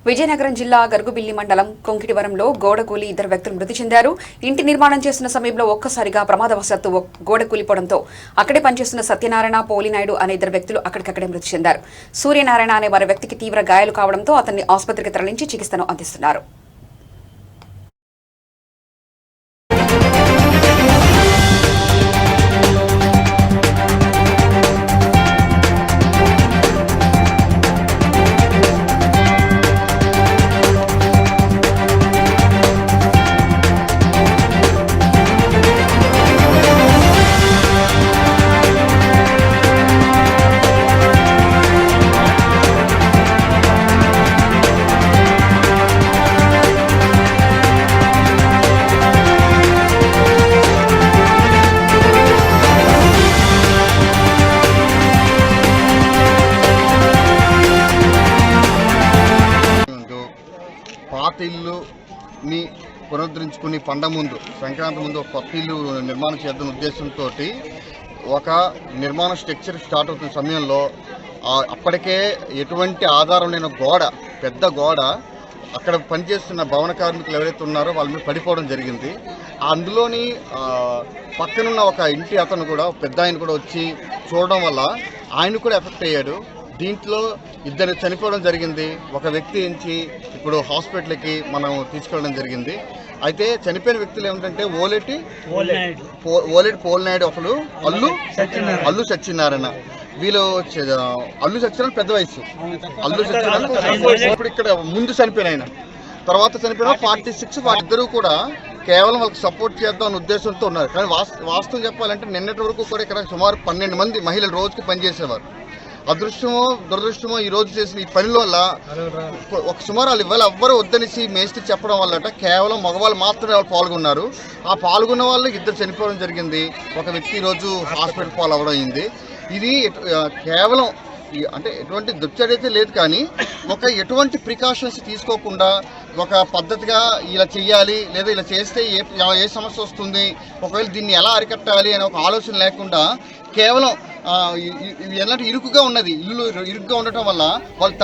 విజయనగరం జిల్లా గరుగుబిల్లి మండలం కొంకిటివరంలో గోడ కూలి ఇద్దరు వ్యక్తులు మృతి చెందారు. ఇంటి నిర్మాణం చేస్తున్న సమయంలో ఒక్కసారిగా ప్రమాదవశాత్తు గోడ కూలిపోవడంతో అక్కడే పనిచేస్తున్న సత్యనారాయణ, పోలినాయుడు అనే ఇద్దరు వ్యక్తులు అక్కడికక్కడే మృతి చెందారు. సూర్యనారాయణ అనే వారి వ్యక్తికి తీవ్ర గాయాలు కావడంతో అతన్ని ఆసుపత్రికి తరలించి చికిత్సను అందిస్తున్నారు. పాత ఇల్లుని పునరుద్ధరించుకుని పండగ ముందు, సంక్రాంతి ముందు ఒక కొత్త ఇల్లు నిర్మాణం చేద్దాం ఉద్దేశంతో ఒక నిర్మాణ స్ట్రక్చర్ స్టార్ట్ అవుతున్న సమయంలో అప్పటికే ఎటువంటి ఆధారం లేని గోడ, పెద్ద గోడ అక్కడ పనిచేస్తున్న భవన కార్మికులు ఎవరైతే ఉన్నారో వాళ్ళ మీద పడిపోవడం జరిగింది. అందులోని పక్కనున్న ఒక ఇంటి అతను కూడా, పెద్ద ఆయన కూడా వచ్చి చూడడం వల్ల ఆయన కూడా ఎఫెక్ట్ అయ్యాడు. దీంట్లో ఇద్దరు చనిపోవడం జరిగింది. ఒక వ్యక్తి నుంచి ఇప్పుడు హాస్పిటల్కి మనం తీసుకెళ్ళడం జరిగింది. అయితే చనిపోయిన వ్యక్తులు ఏమిటంటే ఓలేటి పోలినాయుడు, ఒకడు అల్లు సత్యనారాయణ. వీళ్ళు అల్లు సత్యనారాయణ పెద్ద వయసు, అల్లు సత్యనారాయణ ఇప్పుడు ఇక్కడ ముందు చనిపోయిన ఆయన, తర్వాత చనిపోయిన 46. ఇద్దరు కూడా కేవలం వాళ్ళకి సపోర్ట్ చేద్దాం ఉద్దేశంతో ఉన్నారు. కానీ వాస్తవం చెప్పాలంటే నిన్నటి వరకు కూడా ఇక్కడ సుమారు 12 మంది మహిళలు రోజుకి పనిచేసేవారు. అదృష్టమో దురదృష్టమో ఈ రోజు చేసిన ఈ పనుల వల్ల ఒక సుమారు వాళ్ళు ఇవాళ ఎవ్వరు వద్దనేసి మేస్త్రి చెప్పడం వల్ల కేవలం మగవాళ్ళు మాత్రమే వాళ్ళు పాల్గొన్నారు. ఆ పాల్గొన్న వాళ్ళు ఇద్దరు చనిపోవడం జరిగింది. ఒక వ్యక్తి ఈరోజు హాస్పిటల్ పాలవడం అయింది. ఇది కేవలం అంటే ఎటువంటి దుర్చర్య అయితే లేదు, కానీ ఎటువంటి ప్రికాషన్స్ తీసుకోకుండా ఒక పద్ధతిగా ఇలా చెయ్యాలి, లేదా ఇలా చేస్తే ఏ సమస్య వస్తుంది, ఒకవేళ దీన్ని ఎలా అరికట్టాలి అనే ఒక ఆలోచన లేకుండా కేవలం ఎలాంటి ఇరుకుగా ఉన్నది, ఇల్లు ఇరుకుగా ఉండటం వల్ల వాళ్ళు